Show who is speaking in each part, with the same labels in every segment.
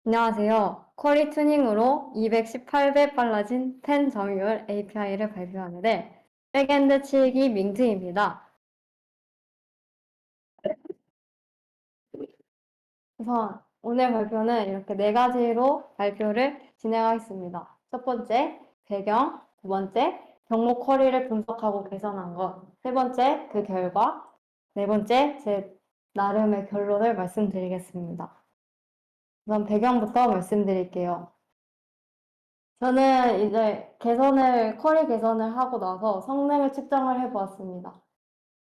Speaker 1: 안녕하세요. 쿼리 튜닝으로 218배 빨라진 10 점유율 API를 발표하는데 백엔드 치기 민트입니다. 우선 오늘 발표는 이렇게 네 가지로 발표를 진행하겠습니다. 첫 번째, 배경. 두 번째, 경목 쿼리를 분석하고 개선한 것. 세 번째, 그 결과. 네 번째, 제 나름의 결론을 말씀드리겠습니다. 우선 배경부터 말씀드릴게요. 저는 이제 쿼리 개선을 하고 나서 성능을 측정을 해보았습니다.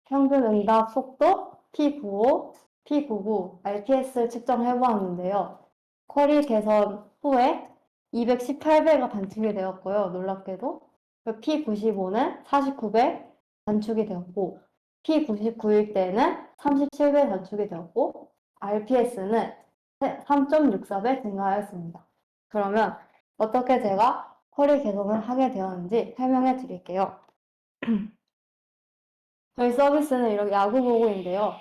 Speaker 1: 평균 응답 속도, P95, P99, RPS를 측정해보았는데요. 쿼리 개선 후에 218배가 단축이 되었고요. 놀랍게도. P95는 49배 단축이 되었고, P99일 때는 37배 단축이 되었고, RPS는 3.64배 증가하였습니다. 그러면 어떻게 제가 쿼리 개선을 하게 되었는지 설명해 드릴게요. 저희 서비스는 이렇게 야구 보고인데요.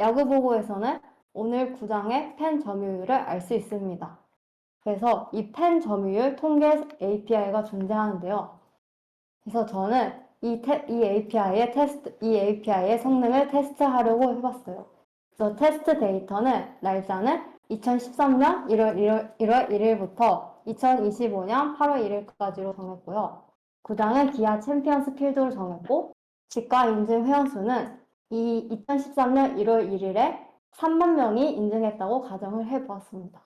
Speaker 1: 야구 보고에서는 오늘 구장의 팬 점유율을 알 수 있습니다. 그래서 이 팬 점유율 통계 API가 존재하는데요. 그래서 저는 이 API의 성능을 테스트하려고 해봤어요. 그래서 테스트 데이터는 날짜는 2013년 1월 1일부터 2025년 8월 1일까지로 정했고요. 구장은 기아 챔피언스 필드로 정했고, 직과 인증 회원수는 2013년 1월 1일에 3만 명이 인증했다고 가정을 해보았습니다.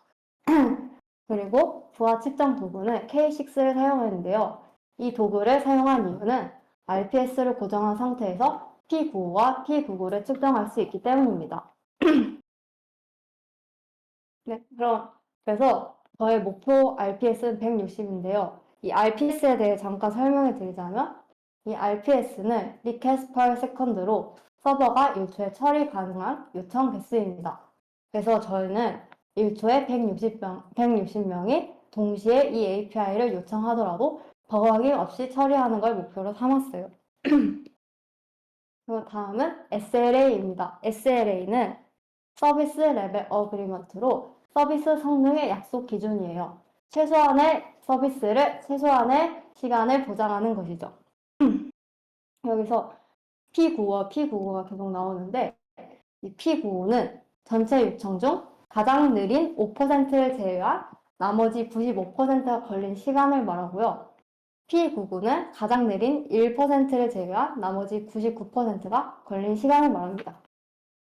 Speaker 1: 그리고 부하 측정 도구는 K6를 사용했는데요. 이 도구를 사용한 이유는 RPS를 고정한 상태에서 P95와 P99를 측정할 수 있기 때문입니다. 네, 그래서 저의 목표 RPS는 160인데요. 이 RPS에 대해 잠깐 설명해 드리자면 이 RPS는 Request per Second로 서버가 1초에 처리 가능한 요청 개수입니다. 그래서 저희는 1초에 160명이 동시에 이 API를 요청하더라도 버거기 없이 처리하는 걸 목표로 삼았어요. 그리고 다음은 SLA입니다. SLA는 서비스 레벨 어그리먼트로 서비스 성능의 약속 기준이에요. 최소한의 시간을 보장하는 것이죠. 여기서 P95가 계속 나오는데 이 P95는 전체 요청 중 가장 느린 5%를 제외한 나머지 95%가 걸린 시간을 말하고요. P99는 가장 느린 1%를 제외한 나머지 99%가 걸린 시간을 말합니다.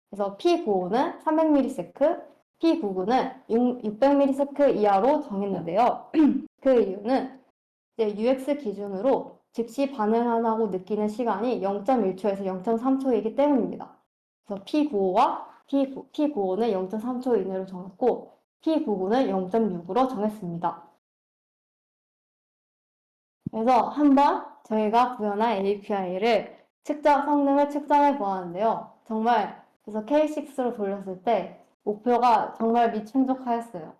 Speaker 1: 그래서 P95는 300ms, P99는 600ms 이하로 정했는데요. 그 이유는 이제 UX 기준으로 즉시 반응하고 느끼는 시간이 0.1초에서 0.3초이기 때문입니다. 그래서 P95는 0.3초 이내로 정했고 P99는 0.6으로 정했습니다. 그래서 한번 저희가 구현한 API를 성능을 측정해 보았는데요. 정말 그래서 K6로 돌렸을 때 목표가 정말 미충족하였어요.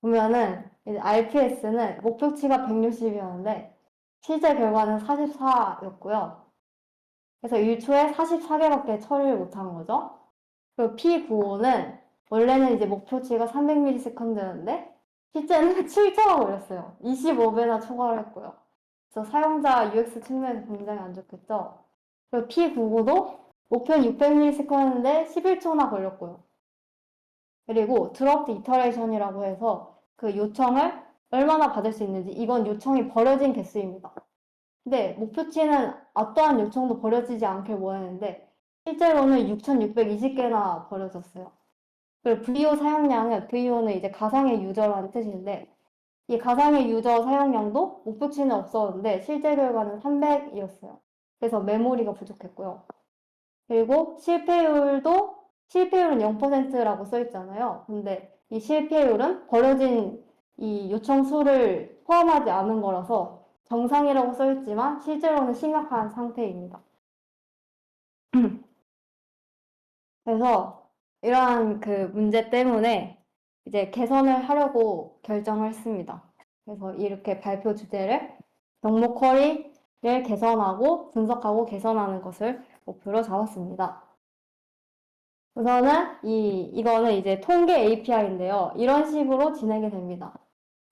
Speaker 1: 보면은 RPS는 목표치가 160이었는데 실제 결과는 44였고요. 그래서 1초에 44개밖에 처리를 못한 거죠. 그리고 P95는 원래는 이제 목표치가 300ms였는데 실제는 7초가 걸렸어요. 25배나 초과를 했고요. 그래서 사용자 UX 측면에서 굉장히 안 좋겠죠. 그리고 P99도 목표는 600ms였는데 11초나 걸렸고요. 그리고 드롭 이터레이션이라고 해서 그 요청을 얼마나 받을 수 있는지, 이건 요청이 버려진 개수입니다. 근데 목표치는 어떠한 요청도 버려지지 않길 원했는데 실제로는 6,620개나 버려졌어요. 그리고 VO는 이제 가상의 유저라는 뜻인데 이 가상의 유저 사용량도 목표치는 없었는데 실제 결과는 300이었어요. 그래서 메모리가 부족했고요. 그리고 실패율은 0%라고 써 있잖아요. 근데 이 실패율은 버려진 이 요청 수를 포함하지 않은 거라서 정상이라고 써 있지만 실제로는 심각한 상태입니다. 그래서 이러한 그 문제 때문에 이제 개선을 하려고 결정을 했습니다. 그래서 이렇게 발표 주제를 병목 쿼리를 개선하고 분석하고 개선하는 것을 목표로 잡았습니다. 우선은 이거는 이제 통계 API인데요. 이런 식으로 진행이 됩니다.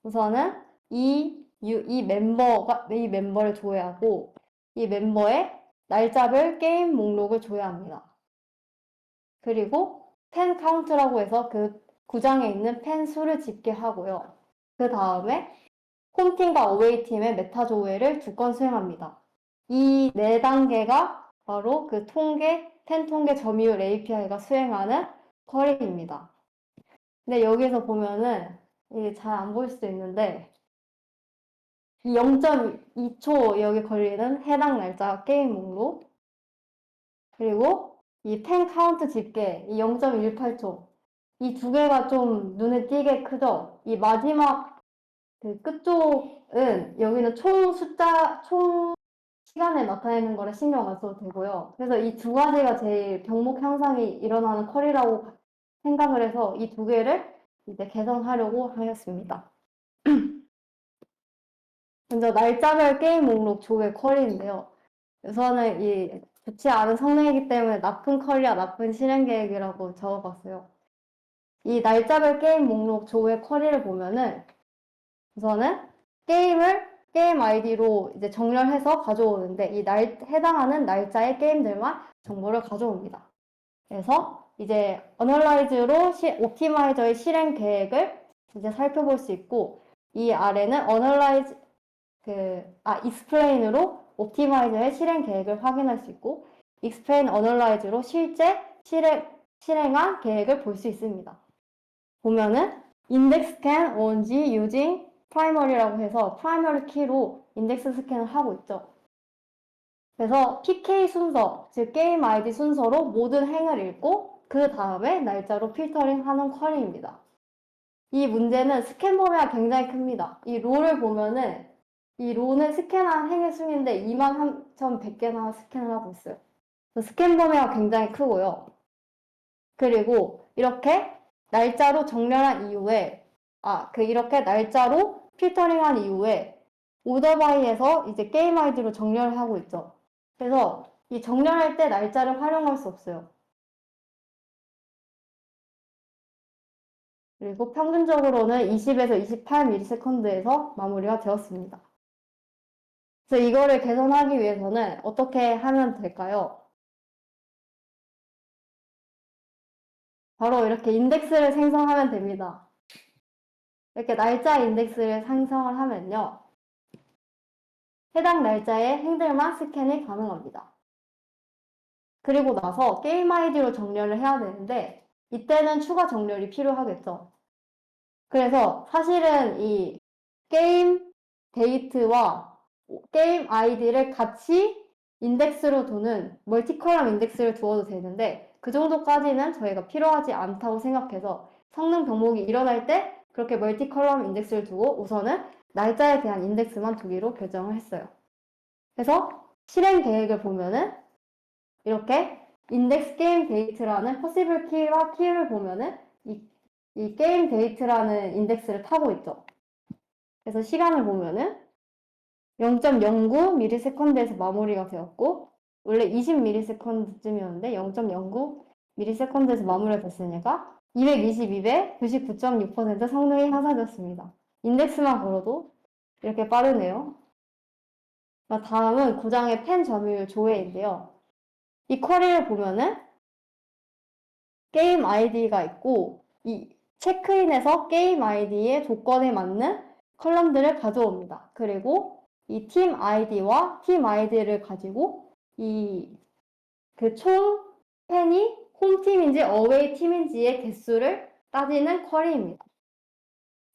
Speaker 1: 우선은 이 멤버를 조회하고 이 멤버의 날짜별 게임 목록을 조회합니다. 그리고 팬 카운트라고 해서 그 구장에 있는 팬 수를 집계하고요. 그 다음에 홈팀과 어웨이팀의 메타 조회를 2건 수행합니다. 이 4단계가 바로 그 팬 통계 점유율 API가 수행하는 쿼리입니다. 근데 여기서 보면은 이게 잘 안 보일 수도 있는데 이 0.2초 여기 걸리는 해당 날짜 게임 목록 그리고 이 팬 카운트 집계 이 0.18초 이 2개가 좀 눈에 띄게 크죠? 이 마지막 그 끝쪽은 여기는 총 시간에 나타내는 거를 신경 안 써도 되고요. 그래서 이 2가지가 제일 병목 향상이 일어나는 컬이라고 생각을 해서 이 2개를 이제 개선하려고 하였습니다. 먼저 날짜별 게임 목록 조회 쿼리인데요. 우선은 이 좋지 않은 성능이기 때문에 나쁜 쿼리와 나쁜 실행 계획이라고 적어봤어요. 이 날짜별 게임 목록 조회 쿼리를 보면은 우선은 게임 아이디로 이제 정렬해서 가져오는데 해당하는 날짜의 게임들만 정보를 가져옵니다. 그래서 이제 어널라이즈로 옵티마이저의 실행 계획을 이제 살펴볼 수 있고 이 아래는 익스플레인으로 옵티마이저의 실행 계획을 확인할 수 있고 익스플레인 어널라이즈로 실제 실행한 계획을 볼 수 있습니다. 보면은 인덱스 스캔 only using primary라고 해서 프라이머리 키로 인덱스 스캔을 하고 있죠. 그래서 PK 순서, 즉 게임 아이디 순서로 모든 행을 읽고 그 다음에 날짜로 필터링 하는 쿼리입니다. 이 문제는 스캔 범위가 굉장히 큽니다. 이 롤을 보면은 이 롤은 스캔한 행의 수인데 23,100개나 스캔을 하고 있어요. 스캔 범위가 굉장히 크고요. 그리고 이렇게 날짜로 정렬한 이후에 이렇게 날짜로 필터링한 이후에 오더바이에서 이제 게임 아이디로 정렬을 하고 있죠. 그래서 이 정렬할 때 날짜를 활용할 수 없어요. 그리고 평균적으로는 20에서 28ms에서 마무리가 되었습니다. 그래서 이거를 개선하기 위해서는 어떻게 하면 될까요? 바로 이렇게 인덱스를 생성하면 됩니다. 이렇게 날짜 인덱스를 생성을 하면요. 해당 날짜의 행들만 스캔이 가능합니다. 그리고 나서 게임 아이디로 정렬을 해야 되는데 이때는 추가 정렬이 필요하겠죠. 그래서 사실은 이 게임 데이트와 게임 아이디를 같이 인덱스로 두는 멀티컬럼 인덱스를 두어도 되는데 그 정도까지는 저희가 필요하지 않다고 생각해서 성능 병목이 일어날 때 그렇게 멀티컬럼 인덱스를 두고 우선은 날짜에 대한 인덱스만 두기로 결정을 했어요. 그래서 실행 계획을 보면은 이렇게 인덱스 게임 데이트라는 퍼시블 키와 키를 보면은 이 게임 데이트라는 인덱스를 타고 있죠. 그래서 시간을 보면은 0.09ms에서 마무리가 되었고 원래 20ms쯤이었는데 0.09ms에서 마무리가 됐으니까 222배 99.6% 성능이 향상되었습니다. 인덱스만 걸어도 이렇게 빠르네요. 다음은 구장의 팬 점유율 조회인데요. 이 쿼리를 보면은 게임 아이디가 있고 이 체크인에서 게임 아이디의 조건에 맞는 컬럼들을 가져옵니다. 그리고 이 팀 아이디와 팀 아이디를 가지고 그 총 팬이 홈팀인지 어웨이 팀인지의 개수를 따지는 쿼리입니다.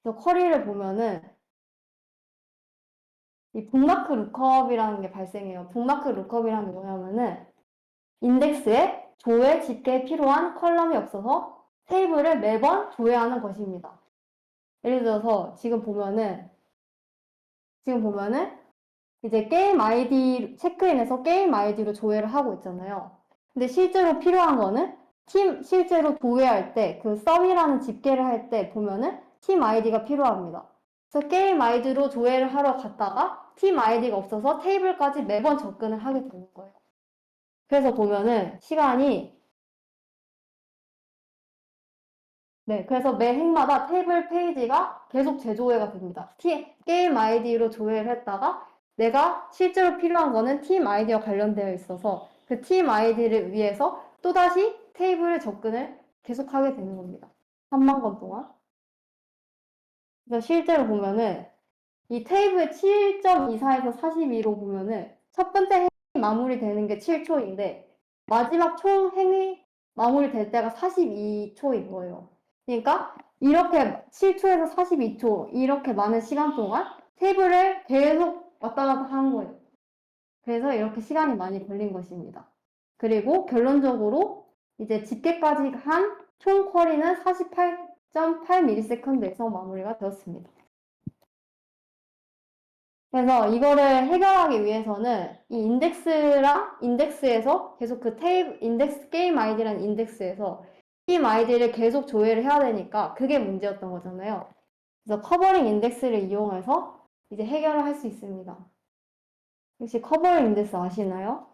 Speaker 1: 그래서 쿼리를 보면은 이 북마크 룩업이라는 게 발생해요. 북마크 룩업이라는 게 뭐냐면은 인덱스에 조회 집계에 필요한 컬럼이 없어서 테이블을 매번 조회하는 것입니다. 예를 들어서 지금 보면은 이제 게임 아이디 체크인에서 게임 아이디로 조회를 하고 있잖아요. 근데 실제로 필요한 거는 실제로 조회할 때 그 썸이라는 집계를 할 때 보면은 팀 아이디가 필요합니다. 그래서 게임 아이디로 조회를 하러 갔다가 팀 아이디가 없어서 테이블까지 매번 접근을 하게 되는 거예요. 그래서 보면은 시간이 네, 그래서 매 행마다 테이블 페이지가 계속 재조회가 됩니다. 게임 아이디로 조회를 했다가 내가 실제로 필요한 거는 팀 아이디와 관련되어 있어서 그 팀 아이디를 위해서 또다시 테이블 접근을 계속하게 되는 겁니다. 3만 건 동안. 그래서 실제로 보면은 이 테이블 7.24에서 42로 보면은 첫 번째 행위 마무리되는 게 7초인데 마지막 총 행위 마무리될 때가 42초인 거예요. 그러니까 이렇게 7초에서 42초 이렇게 많은 시간 동안 테이블을 계속 왔다 갔다 하는 거예요. 그래서 이렇게 시간이 많이 걸린 것입니다. 그리고 결론적으로 이제 집계까지 한 총 쿼리는 48.8ms에서 마무리가 되었습니다. 그래서 이거를 해결하기 위해서는 이 인덱스랑 인덱스에서 계속 그 인덱스 게임 아이디라는 인덱스에서 게임 아이디를 계속 조회를 해야 되니까 그게 문제였던 거잖아요. 그래서 커버링 인덱스를 이용해서 이제 해결을 할 수 있습니다. 혹시 커버링 인덱스 아시나요?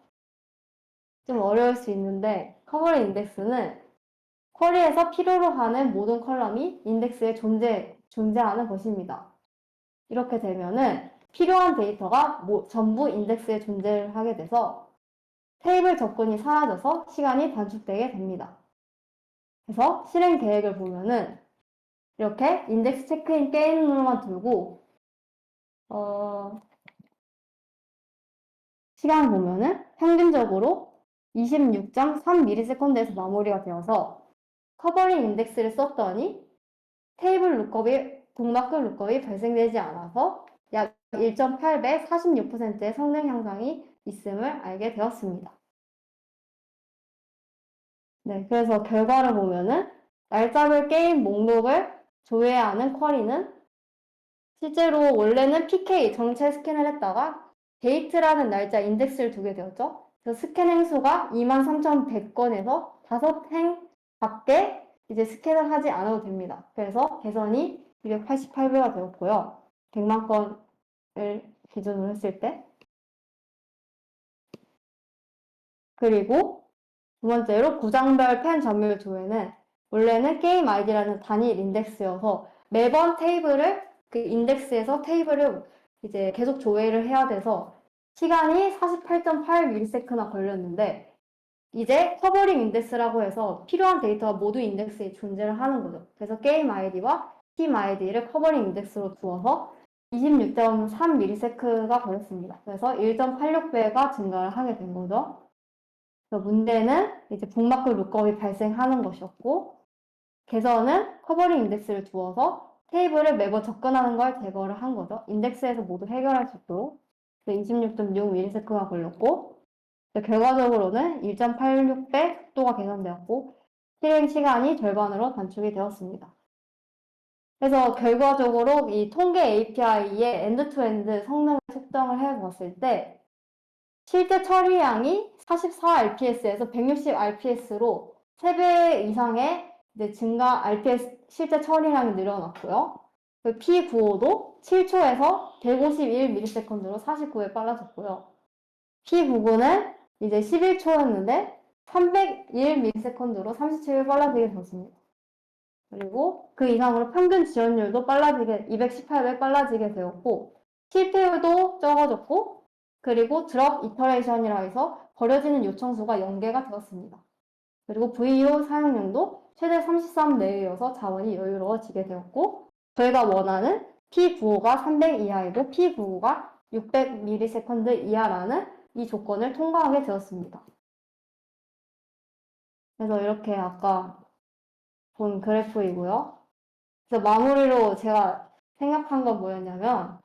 Speaker 1: 좀 어려울 수 있는데 커버링 인덱스는 쿼리에서 필요로 하는 모든 컬럼이 인덱스에 존재하는 것입니다. 이렇게 되면은 필요한 데이터가 전부 인덱스에 존재를 하게 돼서 테이블 접근이 사라져서 시간이 단축되게 됩니다. 그래서 실행 계획을 보면은 이렇게 인덱스 체크인 게임으로만 두고 시간 보면은 평균적으로 26.3ms에서 마무리가 되어서 커버링 인덱스를 썼더니 테이블 룩업이 동막글 룩업이 발생되지 않아서 약 1.8배 46%의 성능 향상이 있음을 알게 되었습니다. 네, 그래서 결과를 보면은 날짜별 게임 목록을 조회하는 쿼리는 실제로 원래는 PK 정체 스캔을 했다가 데이트라는 날짜 인덱스를 두게 되었죠. 그래서 스캔 행수가 23,100건에서 5행 밖에 이제 스캔을 하지 않아도 됩니다. 그래서 개선이 288배가 되었고요. 100만 건을 기준으로 했을 때. 그리고 두 번째로 구장별 펜 점유율 조회는 원래는 게임 아이디라는 단일 인덱스여서 매번 그 인덱스에서 테이블을 이제 계속 조회를 해야 돼서 시간이 48.8ms나 걸렸는데 이제 커버링 인덱스라고 해서 필요한 데이터가 모두 인덱스에 존재를 하는 거죠. 그래서 게임 아이디와 팀 아이디를 커버링 인덱스로 두어서 26.3ms가 걸렸습니다. 그래서 1.86배가 증가를 하게 된 거죠. 그래서 문제는 이제 북마크 룩업이 발생하는 것이었고 개선은 커버링 인덱스를 두어서 테이블을 매번 접근하는 걸 제거를 한 거죠. 인덱스에서 모두 해결할 수 있도록 26.6ms가 걸렸고 결과적으로는 1.86배 속도가 개선되었고 실행 시간이 절반으로 단축이 되었습니다. 그래서 결과적으로 이 통계 API의 엔드-투-엔드 성능을 측정을 해봤을 때 실제 처리량이 44rps에서 160rps로 3배 이상의 증가 RPS 실제 처리량이 늘어났고요. 그 P95도 7초에서 151ms로 49배 빨라졌고요. P99는 이제 11초였는데 301ms로 37배 빨라지게 되었습니다. 그리고 그 이상으로 평균 지연율도 218배 빨라지게 되었고 실패율도 적어졌고 그리고 드롭 이터레이션이라 해서 버려지는 요청 수가 0개가 되었습니다. 그리고 VO 사용량도 최대 33 내외여서 자원이 여유로워지게 되었고 저희가 원하는 P95가 300 이하이고 P99가 600ms 이하라는 이 조건을 통과하게 되었습니다. 그래서 이렇게 아까 본 그래프이고요. 그래서 마무리로 제가 생각한 건 뭐였냐면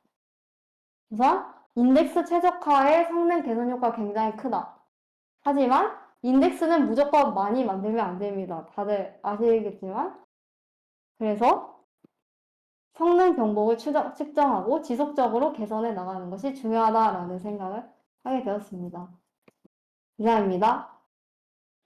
Speaker 1: 우선 인덱스 최적화의 성능 개선 효과가 굉장히 크다. 하지만 인덱스는 무조건 많이 만들면 안 됩니다. 다들 아시겠지만 그래서 성능 경보를 측정하고 지속적으로 개선해 나가는 것이 중요하다라는 생각을 하게 되었습니다. 이상입니다.